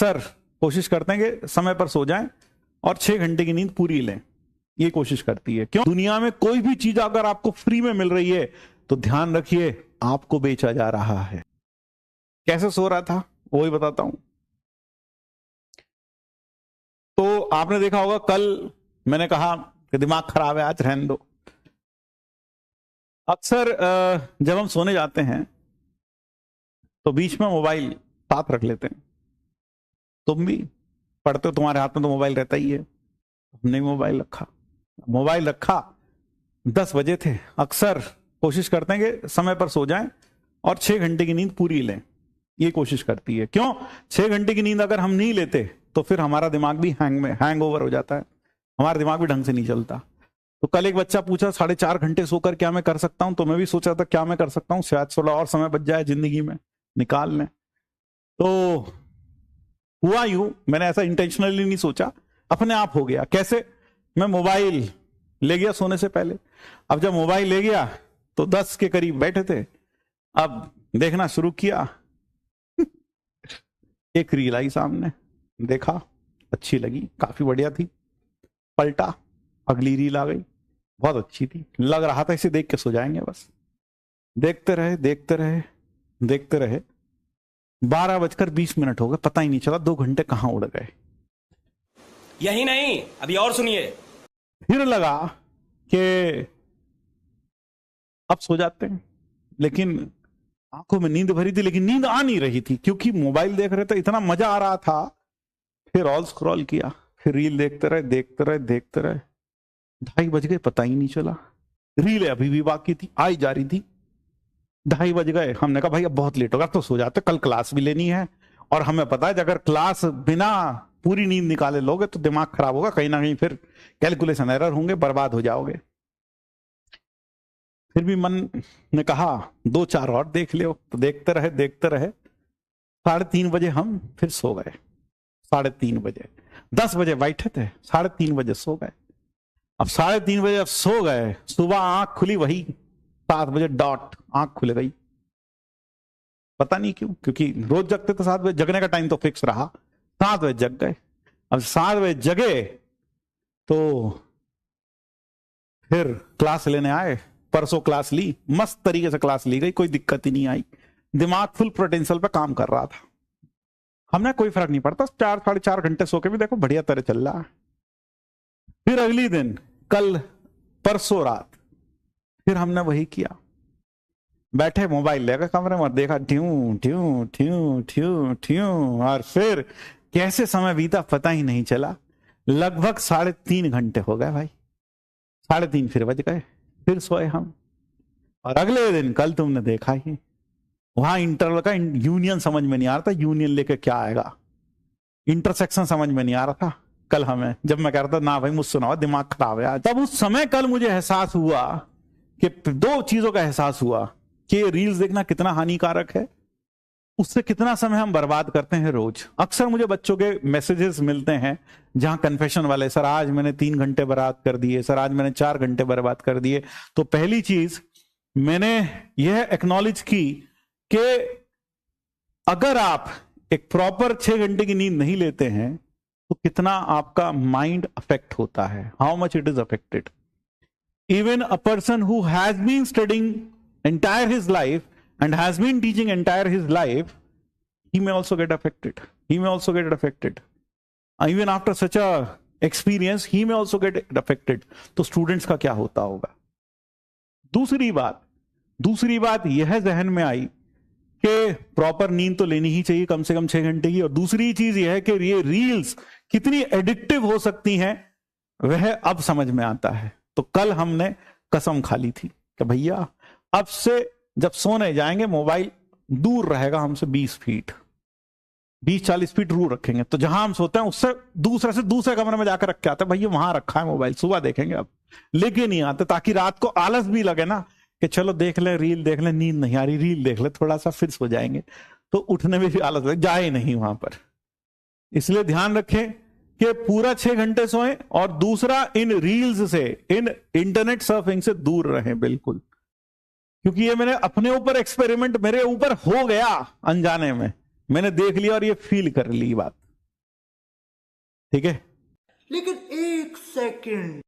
अक्सर कोशिश करते हैं कि समय पर सो जाएं और 6 घंटे की नींद पूरी लें, ये कोशिश करती है। क्यों? दुनिया में कोई भी चीज अगर आपको फ्री में मिल रही है तो ध्यान रखिए आपको बेचा जा रहा है। कैसे सो रहा था वो ही बताता हूं। तो आपने देखा होगा कल मैंने कहा कि दिमाग खराब है आज रहने दो। अक्सर जब हम सोने जाते हैं तो बीच में मोबाइल साथ रख लेते हैं। तुम भी पढ़ते हो, तुम्हारे हाथ में तो मोबाइल रहता ही है। हमने मोबाइल रखा, 10 बजे थे। अक्सर कोशिश करते हैं कि समय पर सो जाएं और 6 घंटे की नींद पूरी लें, ये कोशिश करती है। क्यों? 6 घंटे की नींद अगर हम नहीं लेते तो फिर हमारा दिमाग भी हैंग ओवर हो जाता है, हमारा दिमाग भी ढंग से नहीं चलता। तो कल एक बच्चा पूछा 4.5 घंटे सोकर क्या मैं कर सकता हूं, तो मैं भी सोचा था क्या मैं कर सकता हूं, शायद 16 और समय बच जाए जिंदगी में निकाल लें। तो हुआ यूं, मैंने ऐसा इंटेंशनली नहीं सोचा, अपने आप हो गया। कैसे? मैं मोबाइल ले गया सोने से पहले। अब जब मोबाइल ले गया तो 10 के करीब बैठे थे, अब देखना शुरू किया। एक रील आई सामने, देखा, अच्छी लगी, काफी बढ़िया थी, पलटा, अगली रील आ गई, बहुत अच्छी थी, लग रहा था इसे देख के सो जाएंगे बस। देखते रहे देखते रहे देखते रहे, 12:20 हो गए, पता ही नहीं चला 2 घंटे कहां उड़ गए। यही नहीं, अभी और सुनिए। फिर लगा कि अब सो जाते हैं, लेकिन आंखों में नींद भरी थी, लेकिन नींद आ नहीं रही थी क्योंकि मोबाइल देख रहे थे, इतना मजा आ रहा था। फिर ऑल स्क्रॉल किया, फिर रील देखते रहे देखते रहे देखते रहे, 2:30 बज गए, पता ही नहीं चला। रील अभी भी बाकी थी, आई जा रही थी, 2:30 बज गए। हमने कहा भाई अब बहुत लेट होगा, तो सो जाते, कल क्लास भी लेनी है और हमें पता है अगर क्लास बिना पूरी नींद निकाले लोगे तो दिमाग खराब होगा, कहीं ना कहीं फिर कैलकुलेशन एरर होंगे, बर्बाद हो जाओगे। फिर भी मन ने कहा 2-4 और देख लो, तो देखते रहे देखते रहे, 3:30 बजे हम फिर सो गए। 3:30 बजे, 10 बजे बैठे थे, 3:30 बजे सो गए। अब 3:30 बजे अब सो गए, सुबह आंख खुली वही 7 बजे डॉट, आंख खुल गई। पता नहीं क्यों, क्योंकि रोज जगते तो 7 बजे, जगने का टाइम तो फिक्स रहा, 7 बजे जग गए। अब 7 बजे जगे तो फिर क्लास लेने आए, परसों क्लास ली, मस्त तरीके से क्लास ली गई, कोई दिक्कत ही नहीं आई, दिमाग फुल पोटेंशियल पे काम कर रहा था। हमने कोई फर्क नहीं पड़ता, 4-4.5 घंटे सो के भी देखो बढ़िया तरह चल रहा है। फिर अगली दिन, कल परसों रात, फिर हमने वही किया, बैठे मोबाइल लेकर कमरे में, देखा ट्यूं ट्यूं ट्यूं ट्यूं ट्यूं, और फिर कैसे समय बीता पता ही नहीं चला। लगभग 3.5 घंटे हो गए भाई, 3:30 फिर बज गए, फिर सोए हम। और अगले दिन, कल तुमने देखा ही, वहां इंटरवल का यूनियन समझ में नहीं आ रहा था, यूनियन लेके क्या आएगा, इंटरसेक्शन समझ में नहीं आ रहा था कल हमें, जब मैं कह रहा था ना भाई मुझसे सुनाओ, दिमाग खराब है आज। तब उस समय कल मुझे एहसास हुआ कि 2 चीजों का एहसास हुआ कि रील्स देखना कितना हानिकारक है, उससे कितना समय हम बर्बाद करते हैं रोज। अक्सर मुझे बच्चों के मैसेजेस मिलते हैं जहां कन्फेशन वाले, सर आज मैंने 3 घंटे बर्बाद कर दिए, सर आज मैंने 4 घंटे बर्बाद कर दिए। तो पहली चीज मैंने यह एक्नॉलेज की कि अगर आप एक प्रॉपर 6 घंटे की नींद नहीं लेते हैं तो कितना आपका माइंड अफेक्ट होता है, how much it is affected. Even a person who has been studying entire his life and has been teaching entire his life, he may also get affected. Even after such a experience, he may also get affected. तो students का क्या होता होगा। दूसरी बात यह जहन में आई कि प्रॉपर नींद तो लेनी ही चाहिए, कम से कम 6 घंटे की। और दूसरी चीज यह है कि ये रील्स कितनी एडिक्टिव हो सकती हैं, वह अब समझ में आता है। तो कल हमने कसम खा ली थी कि भैया अब से जब सोने जाएंगे मोबाइल दूर रहेगा हमसे 20 फीट, 20-40 फीट दूर रखेंगे। तो जहां हम सोते हैं उससे दूसरे कमरे में जाकर रख के आते हैं, भैया वहां रखा है मोबाइल, सुबह देखेंगे, अब लेके नहीं आते, ताकि रात को आलस भी लगे ना कि चलो देख ले, रील देख ले, नींद नहीं आ रही, रील देख ले थोड़ा सा, फिर सो जाएंगे। तो उठने में भी आलस लगे, जाए नहीं वहां पर। इसलिए ध्यान रखें कि पूरा 6 घंटे सोएं, और दूसरा इन रील्स से, इन इंटरनेट सर्फिंग से दूर रहें बिल्कुल। क्योंकि ये मैंने अपने ऊपर एक्सपेरिमेंट मेरे ऊपर हो गया, अनजाने में मैंने देख लिया और ये फील कर ली बात। ठीक है। लेकिन एक सेकंड,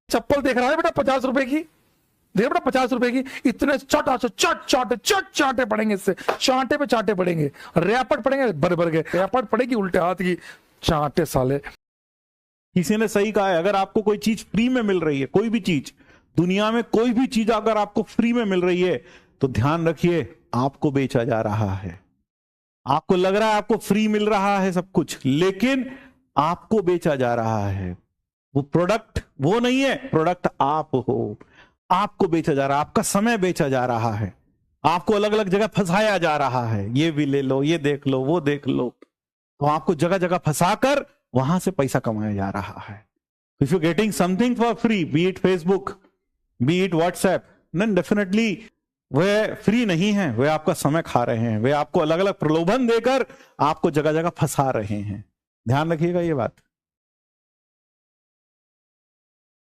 चप्पल देख रहा है बेटा 50 रुपए की, देख बेटा 50 रुपए की, इतने चाटे पड़ेंगे, इससे चांटे पे चांटे पड़ेंगे, रैपट पड़ेंगे, भर के रैपट पड़ेगी उल्टे हाथ की, चांटे साले। किसी ने सही कहा है, अगर आपको कोई चीज फ्री में मिल रही है, कोई भी चीज दुनिया में, कोई भी चीज अगर आपको फ्री में मिल रही है, तो ध्यान रखिए आपको बेचा जा रहा है। आपको लग रहा है आपको फ्री मिल रहा है सब कुछ, लेकिन आपको बेचा जा रहा है। वो प्रोडक्ट वो नहीं है, प्रोडक्ट आप हो। आपको बेचा जा रहा है, आपका समय बेचा जा रहा है, आपको अलग अलग जगह फंसाया जा रहा है। ये भी ले लो, ये देख लो, वो देख लो, तो आपको जगह जगह फंसाकर वहां से पैसा कमाया जा रहा है। If you getting something for free, be it Facebook, be it WhatsApp, then definitely they free नहीं है, वे आपका समय खा रहे हैं, वे आपको अलग अलग प्रलोभन देकर आपको जगह जगह फंसा रहे हैं। ध्यान रखिएगा ये बात।